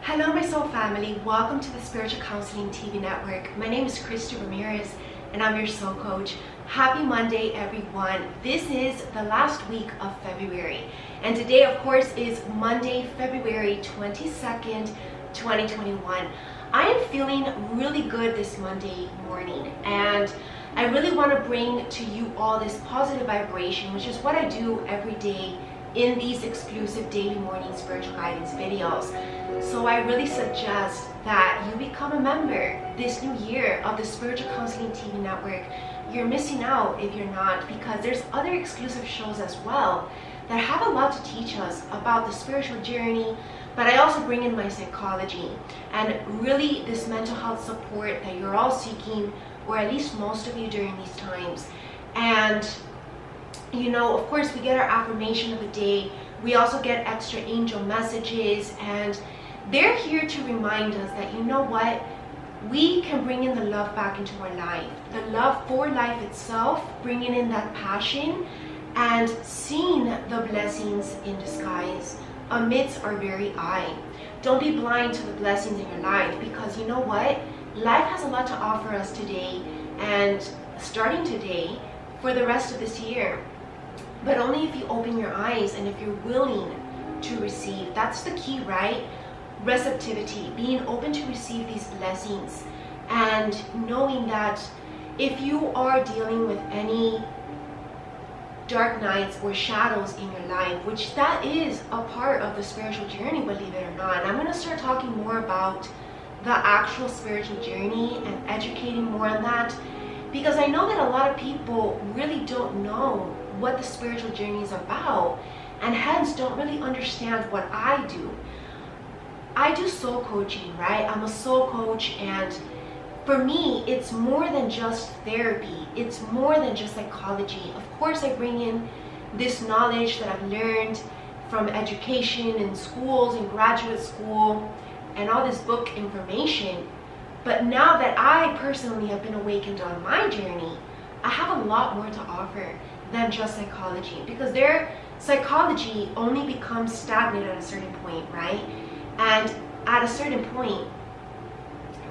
Hello my soul family, welcome to the Spiritual Counseling TV network. My name is Christie Ramirez and I'm your soul coach. Happy Monday everyone. This is the last week of February and today of course is Monday, February 22nd, 2021. I am feeling really good this Monday morning and I really want to bring to you all this positive vibration, which is what I do every day in these exclusive daily morning spiritual guidance videos. So I really suggest that you become a member this new year of the Spiritual Counseling TV network. You're missing out if you're not, because there's other exclusive shows as well that have a lot to teach us about the spiritual journey, but I also bring in my psychology and really this mental health support that you're all seeking, or at least most of you during these times. And you know, of course, we get our affirmation of the day. We also get extra angel messages, and they're here to remind us that, you know what, we can bring in the love back into our life. The love for life itself, bringing in that passion and seeing the blessings in disguise amidst our very eye. Don't be blind to the blessings in your life, because you know what, life has a lot to offer us today and starting today for the rest of this year. But only if you open your eyes and if you're willing to receive. That's the key, right? Receptivity, being open to receive these blessings, and knowing that if you are dealing with any dark nights or shadows in your life, which that is a part of the spiritual journey, believe it or not. And I'm going to start talking more about the actual spiritual journey and educating more on that, because I know that a lot of people really don't know what the spiritual journey is about, and hence don't really understand what I do. I do soul coaching, right? I'm a soul coach, and for me, it's more than just therapy. It's more than just psychology. Of course, I bring in this knowledge that I've learned from education in schools, in graduate school, and all this book information. But now that I personally have been awakened on my journey, I have a lot more to offer than just psychology, because their psychology only becomes stagnant at a certain point, right? And at a certain point,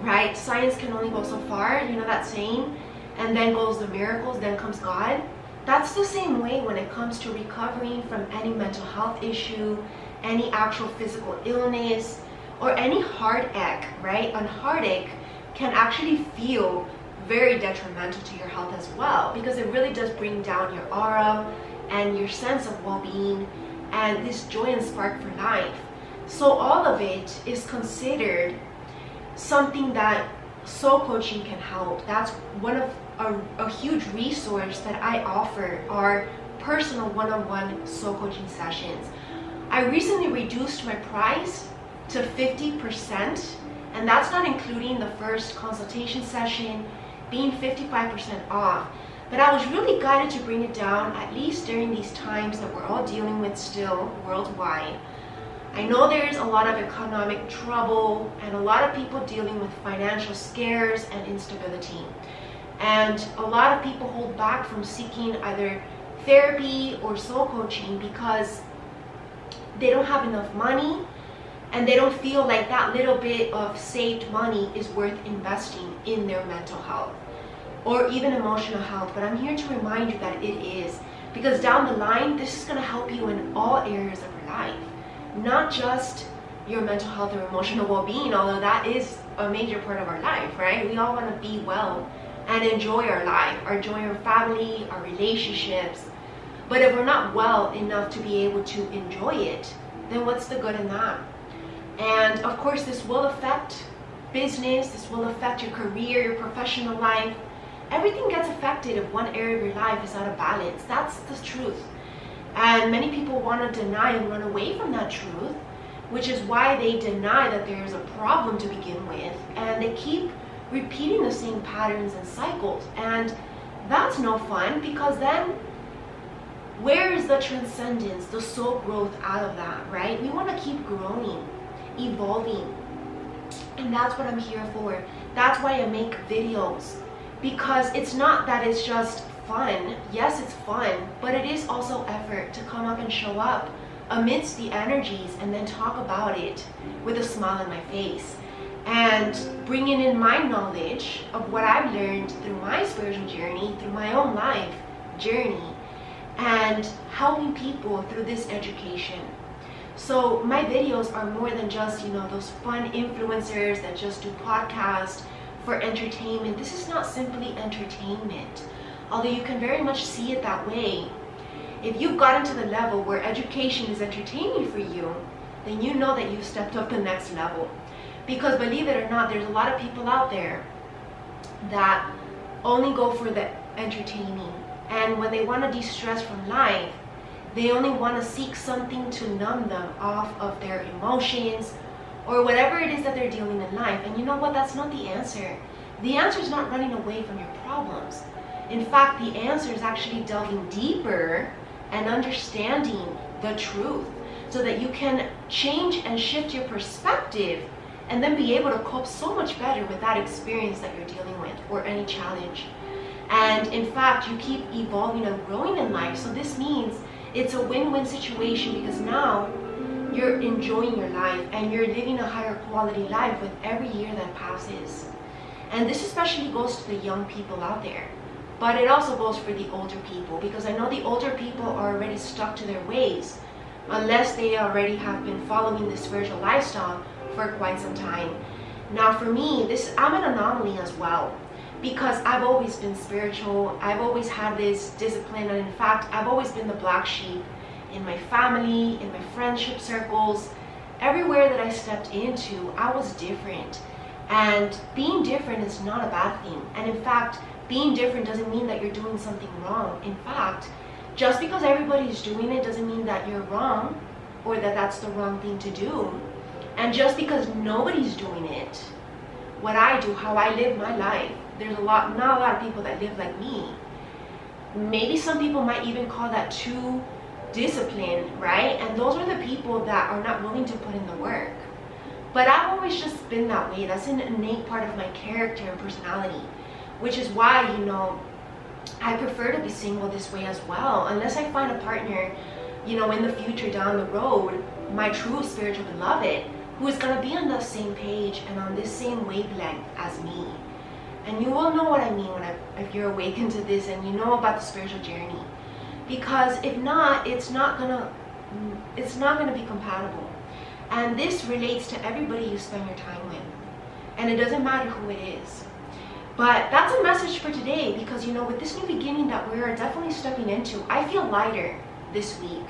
right, science can only go so far, you know that saying, and then goes the miracles, then comes God. That's the same way when it comes to recovering from any mental health issue, any actual physical illness, or any heartache, right? And heartache can actually feel very detrimental to your health as well, because it really does bring down your aura and your sense of well-being and this joy and spark for life. So all of it is considered something that soul coaching can help. That's one of a huge resource that I offer, are personal one-on-one soul coaching sessions. I recently reduced my price to 50%, and that's not including the first consultation session, being 55% off. But I was really guided to bring it down, at least during these times that we're all dealing with still worldwide. I know there's a lot of economic trouble and a lot of people dealing with financial scares and instability. And a lot of people hold back from seeking either therapy or soul coaching because they don't have enough money, and they don't feel like that little bit of saved money is worth investing in their mental health or even emotional health. But I'm here to remind you that it is, because down the line, this is going to help you in all areas of your life, not just your mental health or emotional well-being, although that is a major part of our life, right? We all want to be well and enjoy our life, or enjoy our family, our relationships. But if we're not well enough to be able to enjoy it, then what's the good in that? And of course, this will affect business, this will affect your career, your professional life. Everything gets affected if one area of your life is out of balance. That's the truth. And many people want to deny and run away from that truth, which is why they deny that there's a problem to begin with. And they keep repeating the same patterns and cycles. And that's no fun, because then where is the transcendence, the soul growth out of that, right? We want to keep growing, evolving, and that's what I'm here for. That's why I make videos, because it's not that it's just fun. Yes, it's fun, but it is also effort to come up and show up amidst the energies and then talk about it with a smile on my face, and bringing in my knowledge of what I've learned through my spiritual journey, through my own life journey, and helping people through this education. So my videos are more than just, those fun influencers that just do podcasts for entertainment. This is not simply entertainment, although you can very much see it that way. If you've gotten to the level where education is entertaining for you, then you know that you've stepped up the next level. Because believe it or not, there's a lot of people out there that only go for the entertaining. And when they want to de-stress from life, they only want to seek something to numb them off of their emotions or whatever it is that they're dealing in life. And you know what? That's not the answer. The answer is not running away from your problems. In fact, the answer is actually delving deeper and understanding the truth so that you can change and shift your perspective and then be able to cope so much better with that experience that you're dealing with or any challenge. And in fact, you keep evolving and growing in life. So this means it's a win-win situation, because now you're enjoying your life and you're living a higher quality life with every year that passes. And this especially goes to the young people out there, but it also goes for the older people, because I know the older people are already stuck to their ways unless they already have been following the spiritual lifestyle for quite some time. Now for me, I'm an anomaly as well, because I've always been spiritual. I've always had this discipline, and in fact, I've always been the black sheep in my family, in my friendship circles. Everywhere that I stepped into, I was different. And being different is not a bad thing. And in fact, being different doesn't mean that you're doing something wrong. In fact, just because everybody's doing it doesn't mean that you're wrong or that that's the wrong thing to do. And just because nobody's doing it, what I do, how I live my life, there's not a lot of people that live like me. Maybe some people might even call that too disciplined, right? And those are the people that are not willing to put in the work. But I've always just been that way. That's an innate part of my character and personality, which is why, I prefer to be single this way as well, unless I find a partner, in the future down the road, my true spiritual beloved, who is going to be on the same page and on this same wavelength as me. And you will know what I mean if you're awakened to this and you know about the spiritual journey. Because if not, it's not gonna be compatible. And this relates to everybody you spend your time with. And it doesn't matter who it is. But that's a message for today, because with this new beginning that we're definitely stepping into, I feel lighter this week.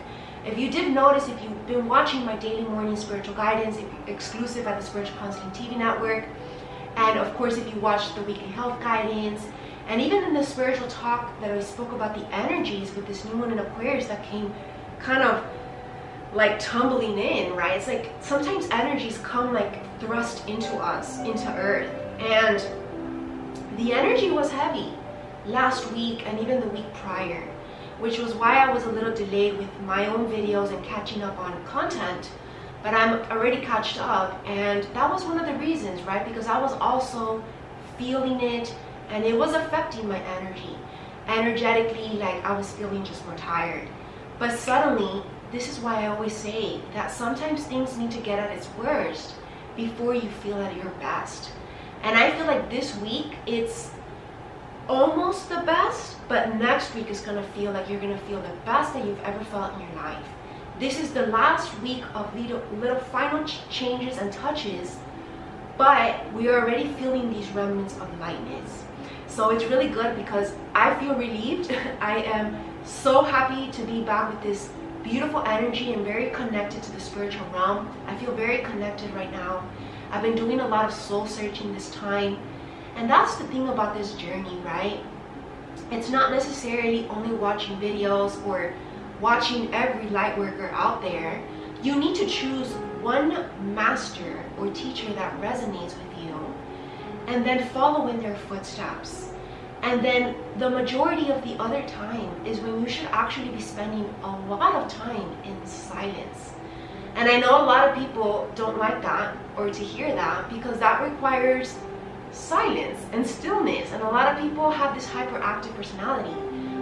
If you did notice, if you've been watching my daily morning spiritual guidance, exclusive at the Spiritual Counseling TV network, and of course if you watched the weekly health guidance, and even in the spiritual talk that I spoke about the energies with this new one in Aquarius that came kind of like tumbling in, right? It's like sometimes energies come like thrust into us, into Earth, and the energy was heavy last week and even the week prior, which was why I was a little delayed with my own videos and catching up on content. But I'm already caught up, and that was one of the reasons, right? Because I was also feeling it, and it was affecting my energy. Energetically, like I was feeling just more tired. But suddenly, this is why I always say that sometimes things need to get at its worst before you feel at your best. And I feel like this week, it's almost the best, but next week is gonna feel like you're gonna feel the best that you've ever felt in your life. This is the last week of little final changes and touches, but we are already feeling these remnants of lightness. So it's really good because I feel relieved. I am so happy to be back with this beautiful energy and very connected to the spiritual realm. I feel very connected right now. I've been doing a lot of soul searching this time. And that's the thing about this journey, right? It's not necessarily only watching videos or watching every light worker out there. You need to choose one master or teacher that resonates with you and then follow in their footsteps. And then the majority of the other time is when you should actually be spending a lot of time in silence. And I know a lot of people don't like that or to hear that, because that requires silence and stillness, and a lot of people have this hyperactive personality,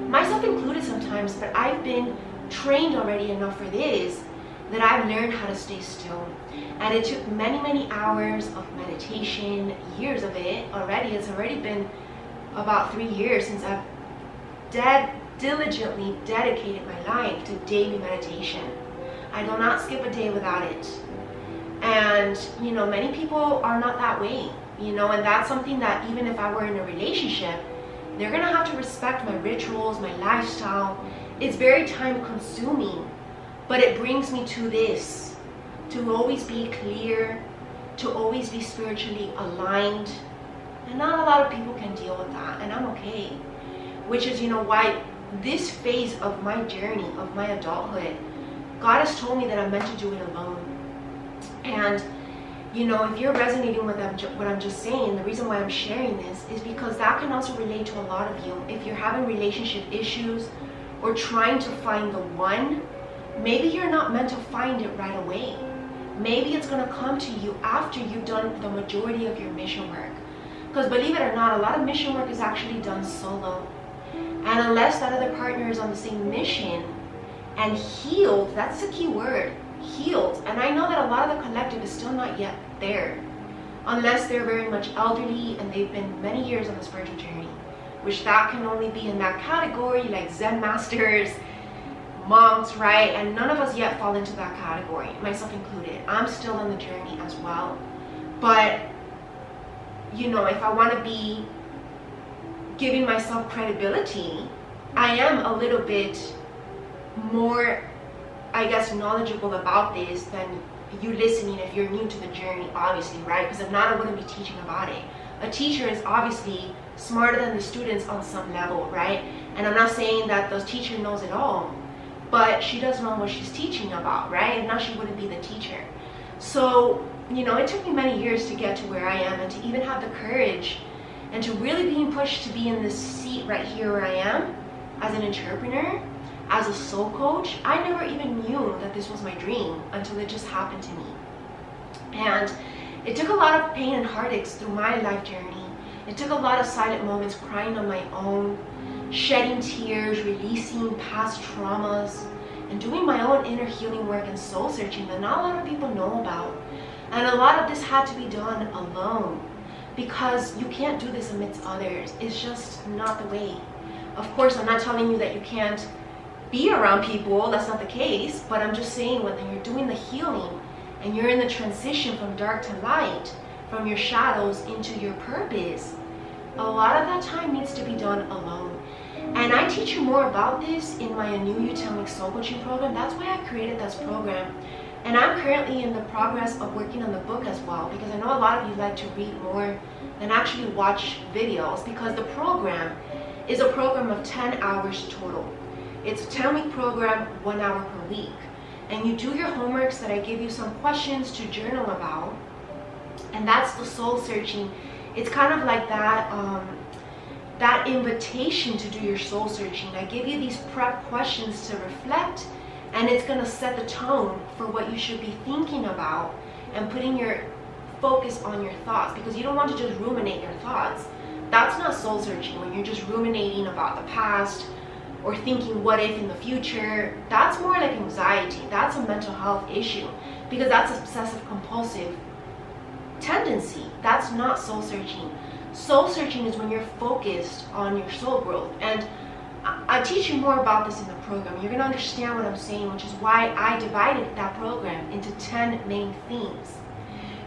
myself included sometimes, but I've been trained already enough for this that I've learned how to stay still. And it took many, many hours of meditation, years of it already. It's already been about 3 years since I've diligently dedicated my life to daily meditation. I do not skip a day without it. And, you know, many people are not that way, you know, and that's something that even if I were in a relationship, they're gonna have to respect my rituals, my lifestyle. It's very time consuming, but it brings me to this, to always be clear, to always be spiritually aligned. And not a lot of people can deal with that, and I'm okay. Which is, you know, why this phase of my journey, of my adulthood, God has told me that I'm meant to do it alone. And, you know, if you're resonating with what I'm just saying, the reason why I'm sharing this is because that can also relate to a lot of you. If you're having relationship issues or trying to find the one, maybe you're not meant to find it right away. Maybe it's going to come to you after you've done the majority of your mission work. Because believe it or not, a lot of mission work is actually done solo. And unless that other partner is on the same mission and healed, that's the key word, healed. And I know that a lot of the collective is still not yet there, unless they're very much elderly and they've been many years on the spiritual journey, which that can only be in that category, like Zen masters, monks, right? And none of us yet fall into that category, myself included. I'm still on the journey as well. But, you know, if I want to be giving myself credibility, I am a little bit more, I guess, knowledgeable about this than you listening if you're new to the journey, obviously, right? Because if not, I wouldn't be teaching about it. A teacher is obviously smarter than the students on some level, right? And I'm not saying that the teacher knows it all, but she does know what she's teaching about, right? If not, she wouldn't be the teacher. So, you know, it took me many years to get to where I am and to even have the courage and to really being pushed to be in this seat right here where I am as an entrepreneur, as a soul coach. I never even knew that this was my dream until it just happened to me. And it took a lot of pain and heartaches through my life journey. It took a lot of silent moments, crying on my own, shedding tears, releasing past traumas, and doing my own inner healing work and soul searching that not a lot of people know about. And a lot of this had to be done alone, because you can't do this amidst others. It's just not the way. Of course, I'm not telling you that you can't be around people. That's not the case. But I'm just saying, when you're doing the healing and you're in the transition from dark to light, from your shadows into your purpose, a lot of that time needs to be done alone. And I teach you more about this in my New You Tell Me Soul Coaching program. That's why I created this program. And I'm currently in the progress of working on the book as well, because I know a lot of you like to read more than actually watch videos, because the program is a program of 10 hours total. It's a 10-week program, 1 hour per week. And you do your homeworks that I give you some questions to journal about. And that's the soul searching. It's kind of like that, that invitation to do your soul searching. I give you these prep questions to reflect, and it's going to set the tone for what you should be thinking about and putting your focus on your thoughts, because you don't want to just ruminate your thoughts. That's not soul searching. When you're just ruminating about the past or thinking what if in the future, that's more like anxiety. That's a mental health issue, because that's obsessive compulsive tendency. That's not soul searching. Soul searching is when you're focused on your soul growth. And I teach you more about this in the program. You're going to understand what I'm saying, which is why I divided that program into 10 main themes.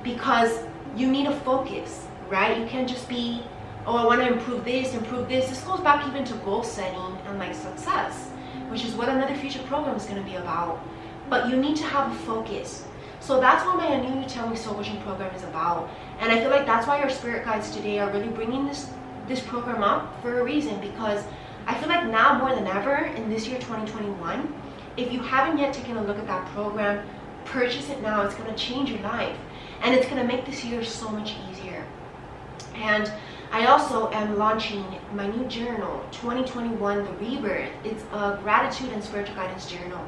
Because you need a focus, right? You can't just be, oh, I want to improve this, improve this. This goes back even to goal setting and like success, which is what another future program is going to be about. But you need to have a focus. So that's what my New You Tell Me Soul Coaching program is about. And I feel like that's why our spirit guides today are really bringing this program up for a reason, because I feel like now more than ever in this year 2021, if you haven't yet taken a look at that program, purchase it now. It's going to change your life, and it's going to make this year so much easier. And I also am launching my new journal, 2021 The Rebirth. It's a gratitude and spiritual guidance journal.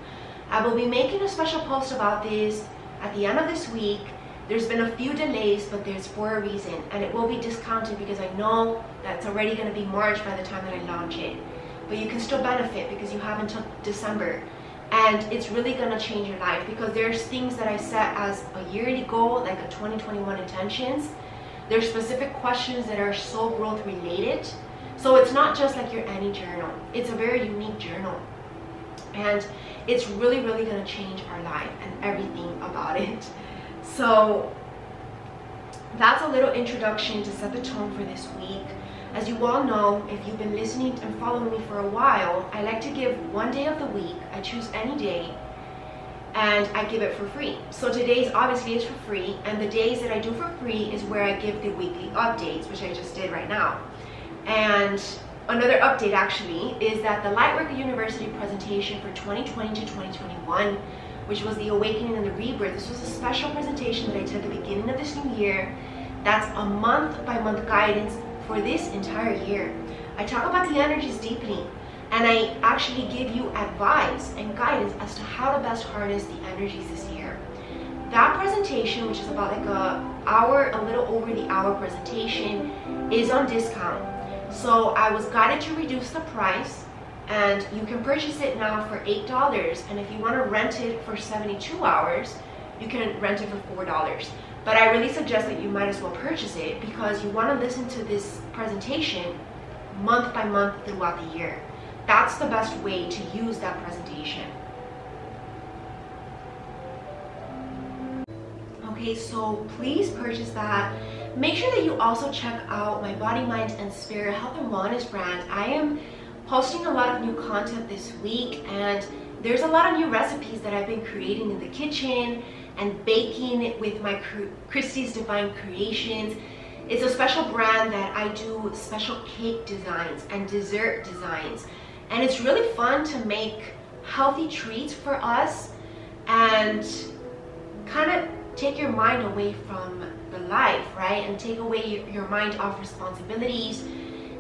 I will be making a special post about this at the end of this week. There's been a few delays, but there's for a reason, and it will be discounted because I know that's already going to be March by the time that I launch it. But you can still benefit because you have until December and it's really gonna change your life, because there's things that I set as a yearly goal, like a 2021 intentions. There's specific questions that are soul growth related. So it's not just like your any journal. It's a very unique journal. And it's really, really gonna change our life and everything about it. So that's a little introduction to set the tone for this week. As you all know, if you've been listening and following me for a while, I like to give one day of the week. I choose any day and I give it for free. So today's obviously is for free, and the days that I do for free is where I give the weekly updates, which I just did right now. And another update actually is that the Lightworker University presentation for 2020 to 2021, which was the Awakening and the Rebirth, this was a special presentation that I did at the beginning of this new year. That's a month-by-month guidance for this entire year. I talk about the energies deeply, and I actually give you advice and guidance as to how to best harness the energies this year. That presentation, which is about like an hour, a little over the hour presentation, is on discount. So I was guided to reduce the price, and you can purchase it now for $8. And if you want to rent it for 72 hours, you can rent it for $4. But I really suggest that you might as well purchase it, because you want to listen to this presentation month by month throughout the year. That's the best way to use that presentation. Okay, so please purchase that. Make sure that you also check out my Body, Mind, and Spirit Health and Wellness brand. I am posting a lot of new content this week, and there's a lot of new recipes that I've been creating in the kitchen and baking with my Christie's Divine Creations. It's a special brand that I do special cake designs and dessert designs. And it's really fun to make healthy treats for us and kind of take your mind away from the life, right? And take away your mind off responsibilities,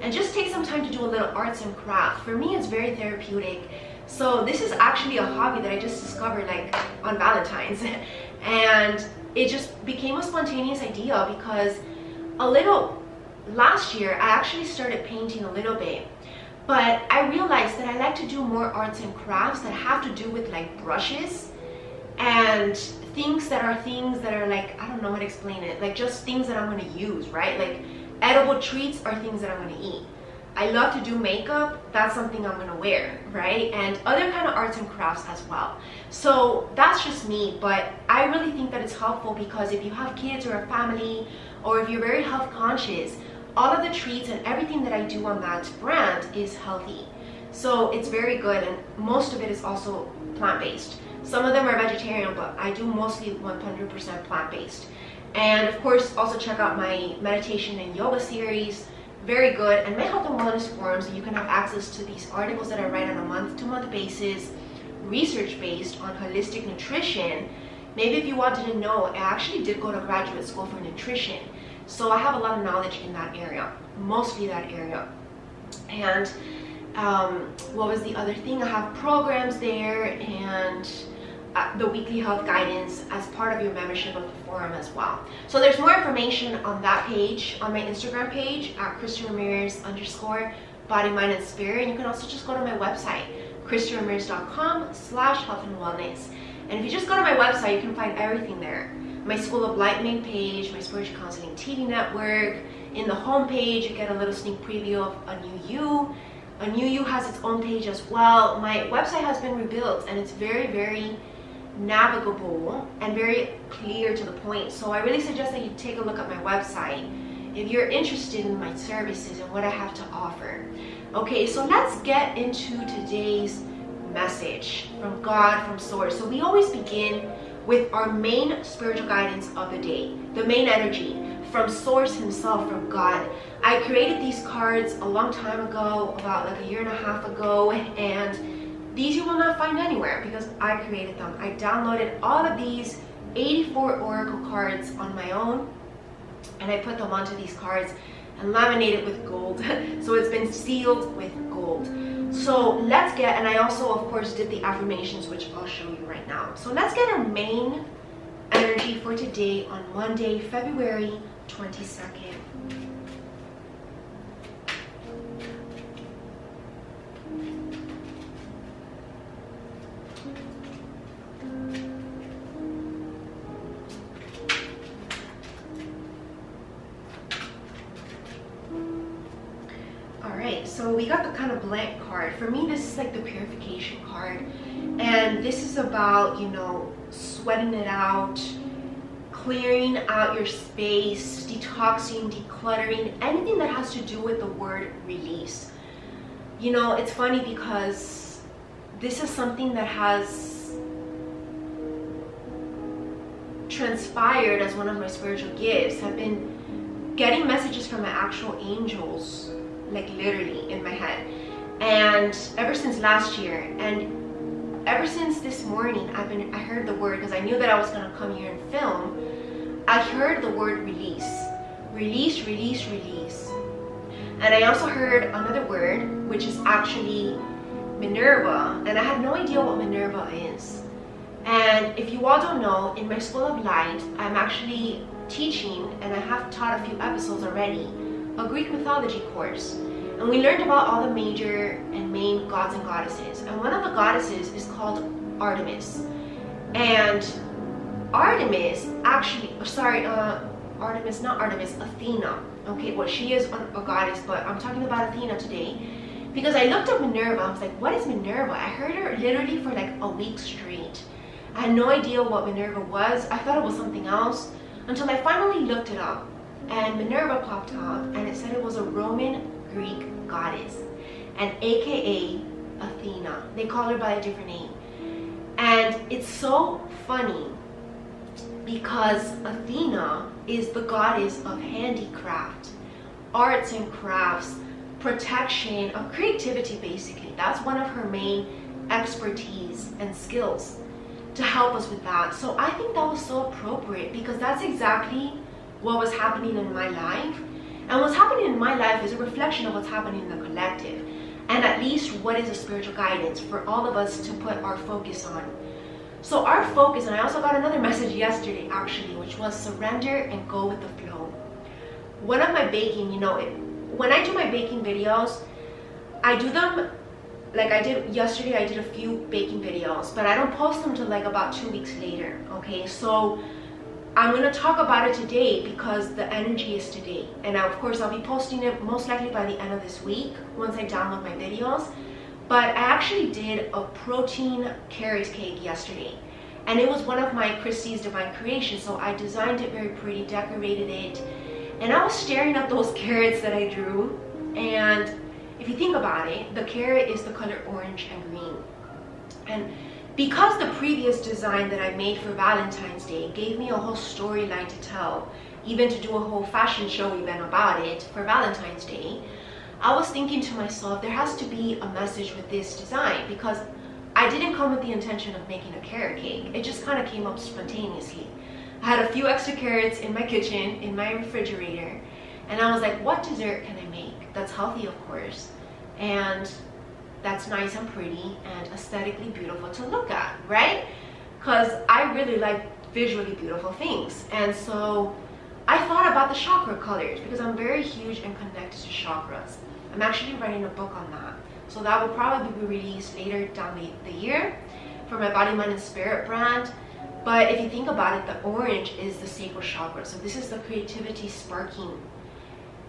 and just take some time to do a little arts and crafts. For me, it's very therapeutic. So this is actually a hobby that I just discovered like on Valentine's. And it just became a spontaneous idea because last year, I actually started painting a little bit. But I realized that I like to do more arts and crafts that have to do with like brushes and things that are like, I don't know how to explain it, like just things that I'm going to use, right? Like edible treats are things that I'm going to eat. I love to do makeup, that's something I'm going to wear, right? And other kind of arts and crafts as well. So that's just me, but I really think that it's helpful, because if you have kids or a family, or if you're very health conscious, all of the treats and everything that I do on that brand is healthy. So it's very good, and most of it is also plant-based. Some of them are vegetarian, but I do mostly 100% plant-based. And of course, also check out my meditation and yoga series, very good, and my health and wellness forums, and you can have access to these articles that I write on a month-to-month basis, research-based on holistic nutrition. Maybe if you wanted to know, I actually did go to graduate school for nutrition. So I have a lot of knowledge in that area, mostly that area. And what was the other thing? I have programs there, and the weekly health guidance as part of your membership of the forum as well. So there's more information on that page, on my Instagram page at Christie Ramirez _ Body, Mind, and Spirit. And you can also just go to my website, christieramirez.com/health and wellness. And if you just go to my website, you can find everything there. My School of Light main page, my Spiritual Counseling TV network. In the home page, you get a little sneak preview of A New You. A New You has its own page as well. My website has been rebuilt, and it's very, very navigable and very clear to the point. So I really suggest that you take a look at my website if you're interested in my services and what I have to offer. Okay, so let's get into today's message from God, from Source. So we always begin with our main spiritual guidance of the day, the main energy from Source himself, from God. I created these cards a long time ago, about like 1.5 years ago, and these you will not find anywhere because I created them. I downloaded all of these 84 oracle cards on my own, and I put them onto these cards and laminated with gold. So it's been sealed with gold. So let's get, and I also of course did the affirmations, which I'll show you right now. So let's get our main energy for today on Monday, February 22nd. Alright, so we got the kind of blank card. For me, this is like the purification card. And this is about, you know, sweating it out, clearing out your space, detoxing, decluttering, anything that has to do with the word release. You know, it's funny because this is something that has transpired as one of my spiritual gifts. I've been getting messages from my actual angels, like literally in my head, and ever since last year, and ever since this morning, I heard the word, because I knew that I was going to come here and film. I heard the word release, release, release, release. And I also heard another word, which is actually Minerva, and I had no idea what Minerva is. And if you all don't know, in my School of Light, I'm actually teaching, and I have taught a few episodes already, a Greek mythology course. And we learned about all the major and main gods and goddesses. And one of the goddesses is called Artemis. And Artemis actually, Artemis, not Artemis, Athena. Okay, well, she is a goddess, but I'm talking about Athena today. Because I looked up Minerva, I was like, what is Minerva? I heard her literally for like a week straight. I had no idea what Minerva was. I thought it was something else until I finally looked it up. And Minerva popped up, and it said it was a Roman Greek goddess, and aka Athena. They call her by a different name. And it's so funny because Athena is the goddess of handicraft, arts and crafts, protection, of creativity basically. That's one of her main expertise and skills to help us with that. So I think that was so appropriate because that's exactly what was happening in my life. And what's happening in my life is a reflection of what's happening in the collective. And at least what is a spiritual guidance for all of us to put our focus on. So our focus, and I also got another message yesterday actually, which was surrender and go with the flow. One of my baking, you know, when I do my baking videos, I do them like I did yesterday. I did a few baking videos, but I don't post them till like about 2 weeks later. Okay, so I'm going to talk about it today because the energy is today. And of course, I'll be posting it most likely by the end of this week once I download my videos. But I actually did a protein carrot cake yesterday. And it was one of my Christie's Divine Creations. So I designed it very pretty, decorated it. And I was staring at those carrots that I drew. And if you think about it, the carrot is the color orange and green. And because the previous design that I made for Valentine's Day gave me a whole storyline to tell, even to do a whole fashion show event about it for Valentine's Day, I was thinking to myself, there has to be a message with this design, because I didn't come with the intention of making a carrot cake. It just kind of came up spontaneously. I had a few extra carrots in my kitchen, in my refrigerator, and I was like, what dessert can I make that's healthy, of course, and that's nice and pretty and aesthetically beautiful to look at, right? Because I really like visually beautiful things. And so I thought about the chakra colors because I'm very huge and connected to chakras. I'm actually writing a book on that. So that will probably be released later down the year for my Body, Mind, and Spirit brand. But if you think about it, the orange is the sacral chakra. So this is the creativity sparking.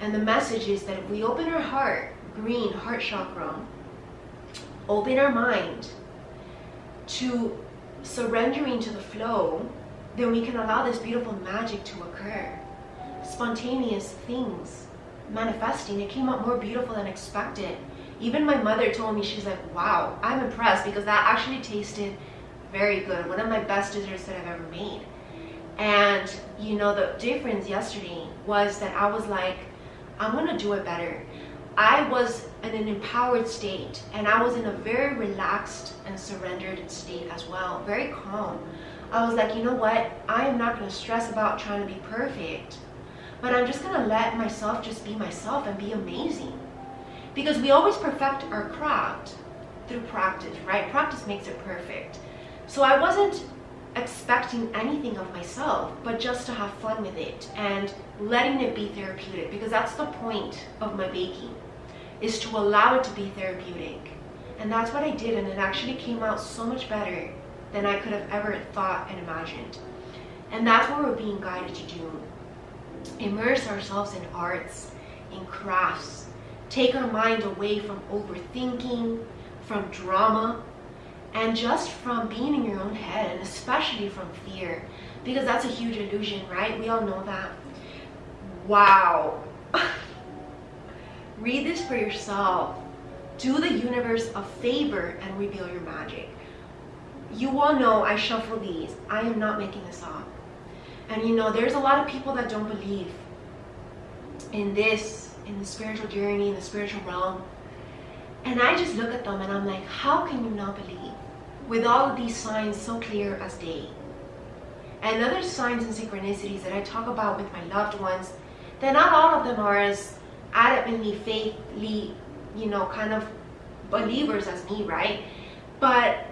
And the message is that if we open our heart, green, heart chakra, open our mind to surrendering to the flow, then we can allow this beautiful magic to occur. Spontaneous things manifesting. It came out more beautiful than expected. Even my mother told me, she's like, wow, I'm impressed because that actually tasted very good. One of my best desserts that I've ever made. And you know, the difference yesterday was that I was like, I'm gonna do it better. I was in an empowered state, and I was in a very relaxed and surrendered state as well, very calm. I was like, you know what, I am not going to stress about trying to be perfect, but I'm just going to let myself just be myself and be amazing. Because we always perfect our craft through practice, right? Practice makes it perfect. So I wasn't expecting anything of myself, but just to have fun with it and letting it be therapeutic, because that's the point of my baking, is to allow it to be therapeutic. And that's what I did, and it actually came out so much better than I could have ever thought and imagined. And that's what we're being guided to do. Immerse ourselves in arts, in crafts, take our mind away from overthinking, from drama, and just from being in your own head, and especially from fear, because that's a huge illusion, right? We all know that. Wow. Read this for yourself. Do the universe a favor and reveal your magic. You all know I shuffle these. I am not making this up. And you know, there's a lot of people that don't believe in this, in the spiritual journey, in the spiritual realm. And I just look at them and I'm like, how can you not believe? With all of these signs so clear as day. And other signs and synchronicities that I talk about with my loved ones, that not all of them are as adamantly, faithfully, you know, kind of believers as me, right? But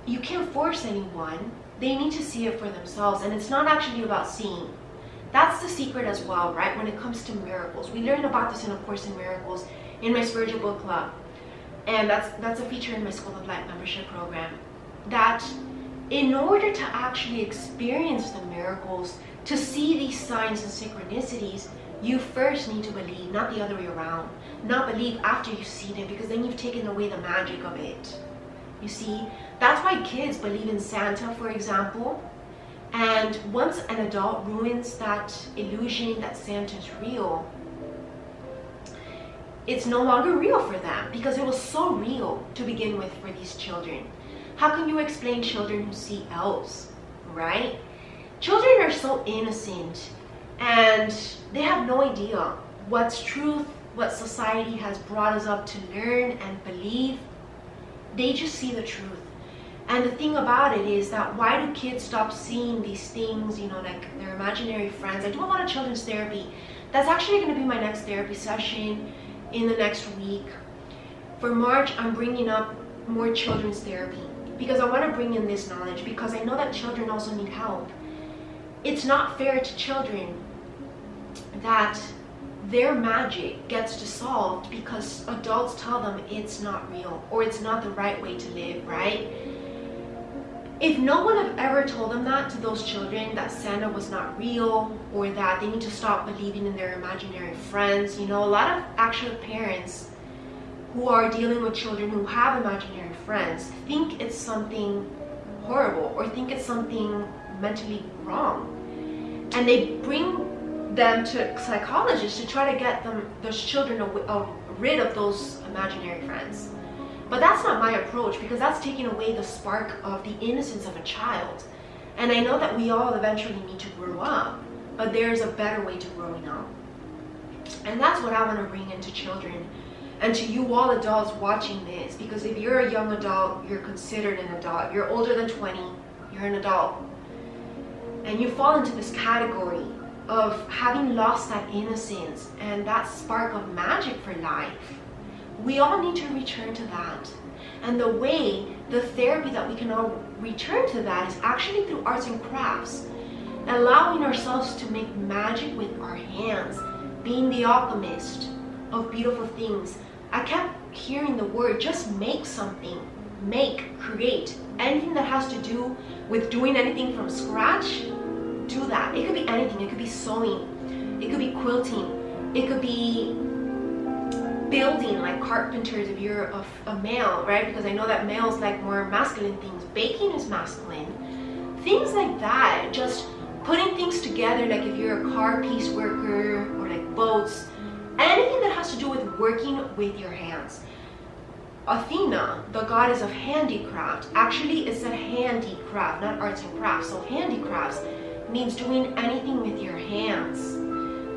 you can't force anyone. They need to see it for themselves. And it's not actually about seeing. That's the secret as well, right? When it comes to miracles. We learn about this in A Course in Miracles in my spiritual book club. And that's a feature in my School of Light membership program. That in order to actually experience the miracles, to see these signs and synchronicities, you first need to believe, not the other way around. Not believe after you've seen it, because then you've taken away the magic of it. You see, that's why kids believe in Santa, for example. And once an adult ruins that illusion that Santa's real, it's no longer real for them, because it was so real to begin with for these children. How can you explain children who see elves, right? Children are so innocent and they have no idea what's truth, what society has brought us up to learn and believe. They just see the truth. And the thing about it is that why do kids stop seeing these things, you know, like their imaginary friends? I do a lot of children's therapy. That's actually going to be my next therapy session in the next week. For March, I'm bringing up more children's therapy because I want to bring in this knowledge, because I know that children also need help. It's not fair to children that their magic gets dissolved because adults tell them it's not real or it's not the right way to live, right? If no one had ever told them that, to those children, that Santa was not real or that they need to stop believing in their imaginary friends, you know, a lot of actual parents who are dealing with children who have imaginary friends think it's something horrible or think it's something mentally wrong. And they bring them to psychologists to try to get those children rid of those imaginary friends. But that's not my approach, because that's taking away the spark of the innocence of a child. And I know that we all eventually need to grow up, but there's a better way to growing up. And that's what I want to bring into children and to you all adults watching this, because if you're a young adult, you're considered an adult. If you're older than 20, you're an adult. And you fall into this category of having lost that innocence and that spark of magic for life. We all need to return to that. And the way, the therapy that we can all return to that is actually through arts and crafts. Allowing ourselves to make magic with our hands. Being the alchemist of beautiful things. I kept hearing the word, just make something. Make, create. Anything that has to do with doing anything from scratch, do that. It could be anything. It could be sewing. It could be quilting. It could be building, like carpenters if you're a male, right? Because I know that males like more masculine things. Baking is masculine. Things like that. Just putting things together, like if you're a car piece worker or like boats. Anything that has to do with working with your hands. Athena, the goddess of handicraft, actually is a handicraft, not arts and crafts. So handicrafts means doing anything with your hands.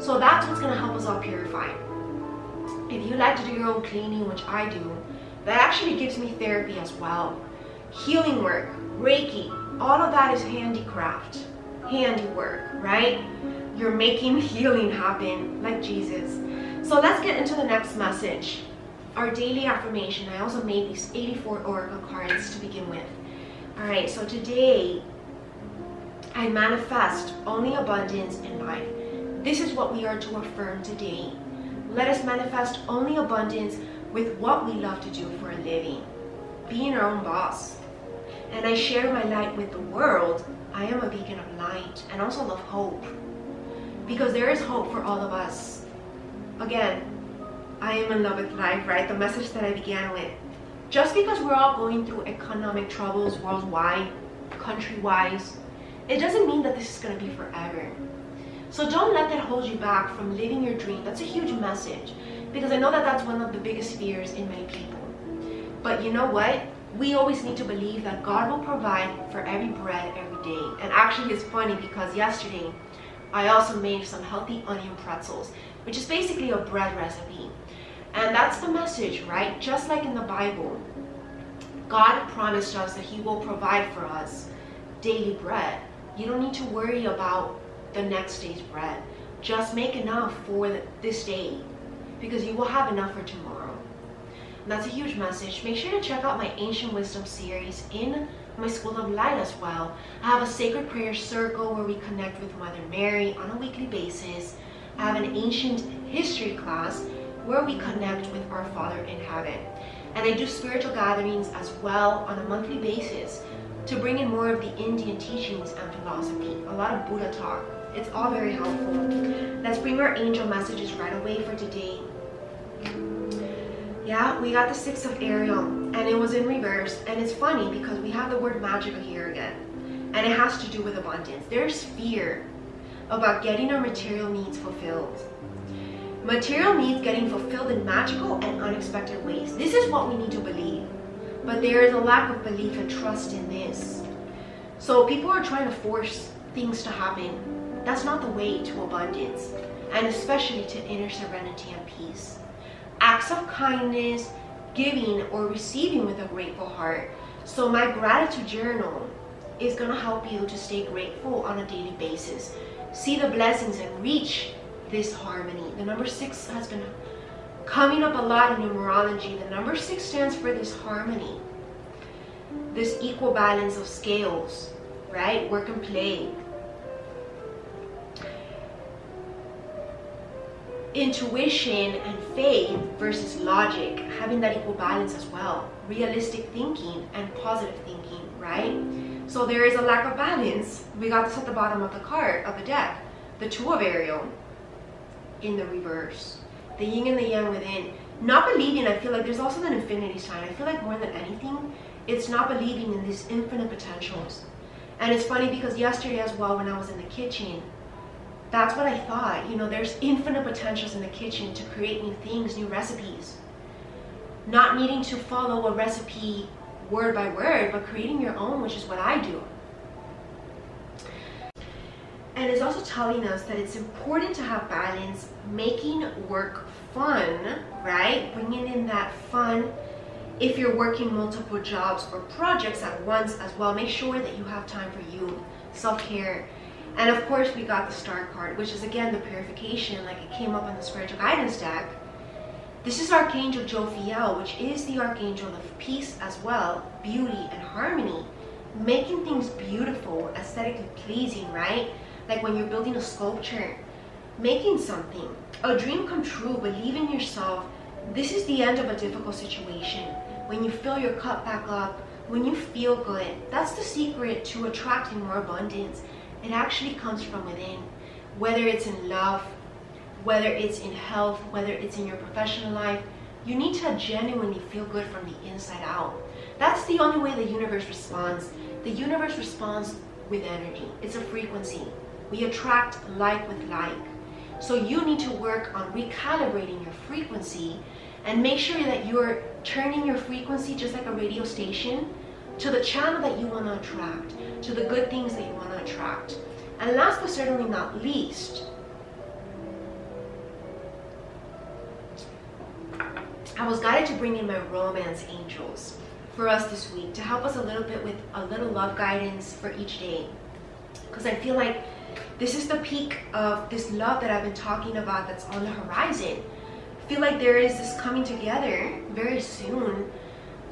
So that's what's going to help us all purify. If you like to do your own cleaning, which I do, that actually gives me therapy as well. Healing work, Reiki, all of that is handicraft, handiwork, right? You're making healing happen like Jesus. So let's get into the next message. Our daily affirmation. I also made these 84 oracle cards to begin with. Alright, so today I manifest only abundance in life. This is what we are to affirm today. Let us manifest only abundance with what we love to do for a living. Being our own boss. And I share my light with the world. I am a beacon of light and also of hope. Because there is hope for all of us. Again, I am in love with life, right? The message that I began with. Just because we're all going through economic troubles worldwide, country-wise, it doesn't mean that this is going to be forever. So don't let that hold you back from living your dream. That's a huge message, because I know that that's one of the biggest fears in many people. But you know what? We always need to believe that God will provide for every bread every day. And actually it's funny because yesterday I also made some healthy onion pretzels, which is basically a bread recipe. And that's the message, right? Just like in the Bible, God promised us that He will provide for us daily bread. You don't need to worry about the next day's bread. Just make enough for this day, because you will have enough for tomorrow. And that's a huge message. Make sure to check out my Ancient Wisdom series in my School of Light as well. I have a sacred prayer circle where we connect with Mother Mary on a weekly basis. I have an ancient history class where we connect with our Father in heaven. And I do spiritual gatherings as well on a monthly basis to bring in more of the Indian teachings and philosophy. A lot of Buddha talk. It's all very helpful. Let's bring our angel messages right away for today. Yeah, we got the Six of Ariel, and it was in reverse. And it's funny because we have the word magical here again, and it has to do with abundance. There's fear about getting our material needs fulfilled. Material needs getting fulfilled in magical and unexpected ways. This is what we need to believe. But there is a lack of belief and trust in this. So people are trying to force things to happen. That's not the way to abundance, and especially to inner serenity and peace. Acts of kindness, giving or receiving with a grateful heart. So my gratitude journal is going to help you to stay grateful on a daily basis. See the blessings and reach this harmony. The number 6 has been coming up a lot in numerology. The number 6 stands for this harmony, this equal balance of scales, right? Work and play. Intuition and faith versus logic, having that equal balance as well. Realistic thinking and positive thinking, right? So there is a lack of balance. We got this at the bottom of the card, of the deck. The Two of Ariel in the reverse. The yin and the yang within. Not believing, I feel like there's also an infinity sign. I feel like more than anything, it's not believing in these infinite potentials. And it's funny because yesterday as well, when I was in the kitchen, that's what I thought. You know, there's infinite potentials in the kitchen to create new things, new recipes. Not needing to follow a recipe word by word, but creating your own, which is what I do. And it's also telling us that it's important to have balance, making work fun, right? Bringing in that fun. If you're working multiple jobs or projects at once as well, make sure that you have time for you, self-care. And of course, we got the Star card, which is again the purification, like it came up on the spiritual guidance deck. This is Archangel Jophiel, which is the Archangel of peace as well, beauty and harmony, making things beautiful, aesthetically pleasing, right? Like when you're building a sculpture, making something, a dream come true, believe in yourself. This is the end of a difficult situation. When you fill your cup back up, when you feel good, that's the secret to attracting more abundance. It actually comes from within, whether it's in love, whether it's in health, whether it's in your professional life. You need to genuinely feel good from the inside out. That's the only way the universe responds. The universe responds with energy. It's a frequency. We attract like with like. So you need to work on recalibrating your frequency and make sure that you're turning your frequency, just like a radio station, to the channel that you want to attract, to the good things that you want to attract. And last but certainly not least, I was guided to bring in my romance angels for us this week to help us a little bit with a little love guidance for each day. Because I feel like this is the peak of this love that I've been talking about that's on the horizon. I feel like there is this coming together very soon,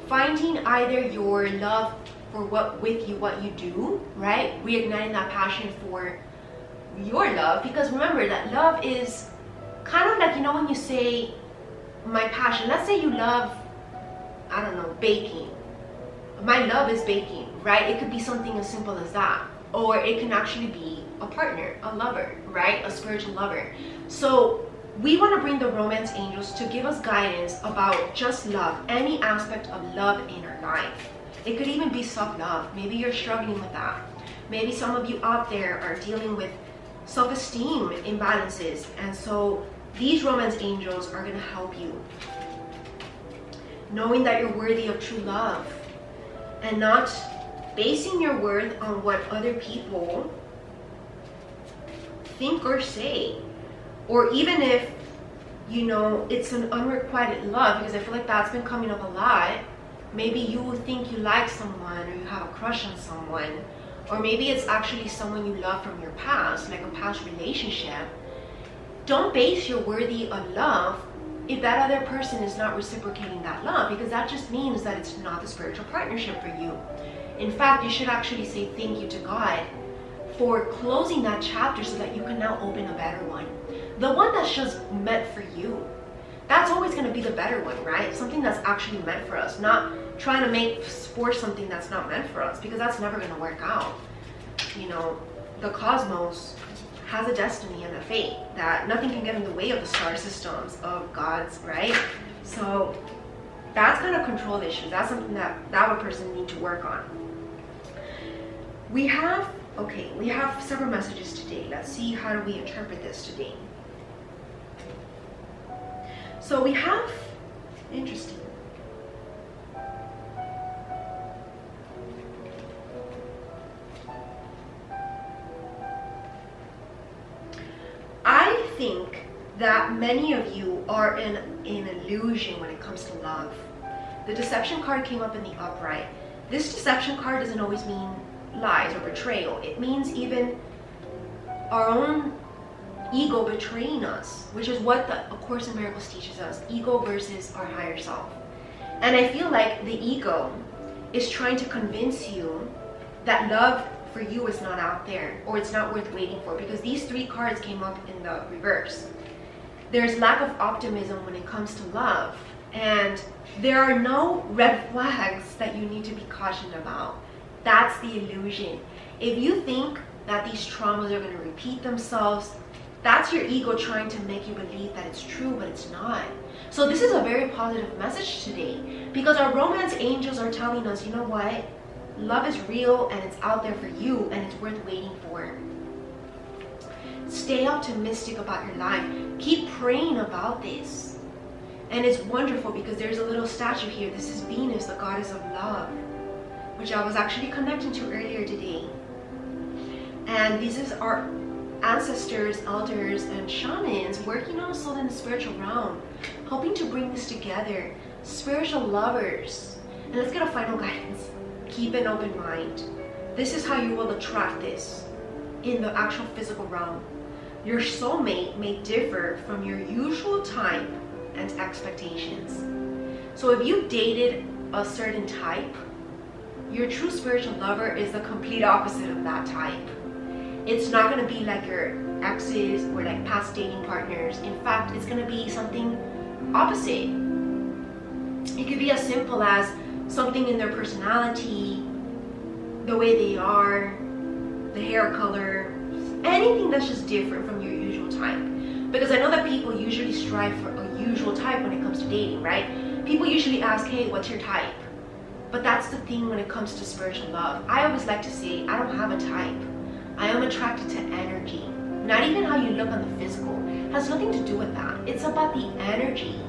finding either your love for what you do, right? Reigniting that passion for your love, because remember that love is kind of like, you know, when you say my passion, let's say you love, I don't know, baking. My love is baking, right? It could be something as simple as that, or it can actually be a partner, a lover, right? A spiritual lover. So we want to bring the romance angels to give us guidance about just love, any aspect of love in our life. It could even be self-love. Maybe you're struggling with that. Maybe some of you out there are dealing with self-esteem imbalances, and so these romance angels are going to help you. Knowing that you're worthy of true love and not basing your worth on what other people think or say, or even if, you know, it's an unrequited love, because I feel like that's been coming up a lot. Maybe you think you like someone, or you have a crush on someone, or maybe it's actually someone you love from your past, like a past relationship. Don't base your worthy of love if that other person is not reciprocating that love, because that just means that it's not the spiritual partnership for you. In fact, you should actually say thank you to God for closing that chapter so that you can now open a better one. The one that's just meant for you. That's always going to be the better one, right? Something that's actually meant for us, not trying to force something that's not meant for us, because that's never going to work out. You know, the cosmos has a destiny and a fate that nothing can get in the way of the star systems of God's, right? So that's kind of control issues. That's something that would person need to work on. We have several messages today. Let's see, how do we interpret this today? So we have, interesting. I think that many of you are in an illusion when it comes to love. The deception card came up in the upright. This deception card doesn't always mean lies or betrayal. It means even our own ego betraying us, which is what the A Course in Miracles teaches us, ego versus our higher self. And I feel like the ego is trying to convince you that love for you is not out there, or it's not worth waiting for, because these three cards came up in the reverse. There's lack of optimism when it comes to love, and there are no red flags that you need to be cautioned about. That's the illusion. If you think that these traumas are going to repeat themselves, that's your ego trying to make you believe that it's true, but it's not. So this is a very positive message today, because our romance angels are telling us, you know what? Love is real, and it's out there for you, and it's worth waiting for. Stay optimistic about your life. Keep praying about this. And it's wonderful because there's a little statue here. This is Venus, the goddess of love, which I was actually connecting to earlier today. And this is our ancestors, elders, and shamans working also in the spiritual realm, hoping to bring this together. Spiritual lovers. And let's get a final guidance. Keep an open mind. This is how you will attract this in the actual physical realm. Your soulmate may differ from your usual type and expectations. So if you dated a certain type, your true spiritual lover is the complete opposite of that type. It's not going to be like your exes or like past dating partners. In fact, it's going to be something opposite. It could be as simple as something in their personality, the way they are, the hair color, anything that's just different from your usual type. Because I know that people usually strive for a usual type when it comes to dating, right? People usually ask, hey, what's your type? But that's the thing when it comes to spiritual love. I always like to say, I don't have a type. I am attracted to energy. Not even how you look on the physical. It has nothing to do with that. It's about the energy.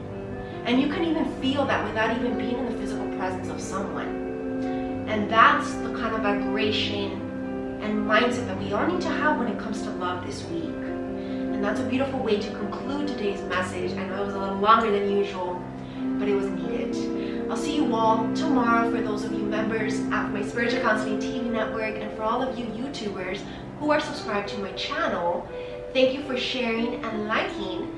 And you can even feel that without even being in the physical presence of someone. And that's the kind of vibration and mindset that we all need to have when it comes to love this week. And that's a beautiful way to conclude today's message. I know it was a little longer than usual, but it was needed. I'll see you all tomorrow for those of you members at my Spiritual Counseling TV network, and for all of you YouTubers who are subscribed to my channel. Thank you for sharing and liking.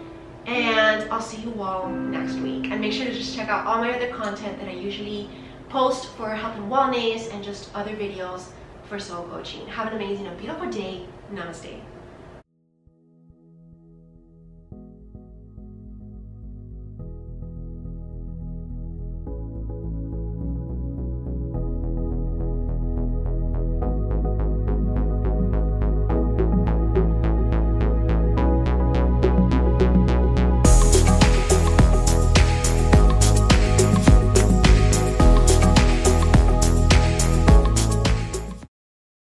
And I'll see you all next week. And make sure to just check out all my other content that I usually post for health and wellness and just other videos for soul coaching. Have an amazing and beautiful day. Namaste.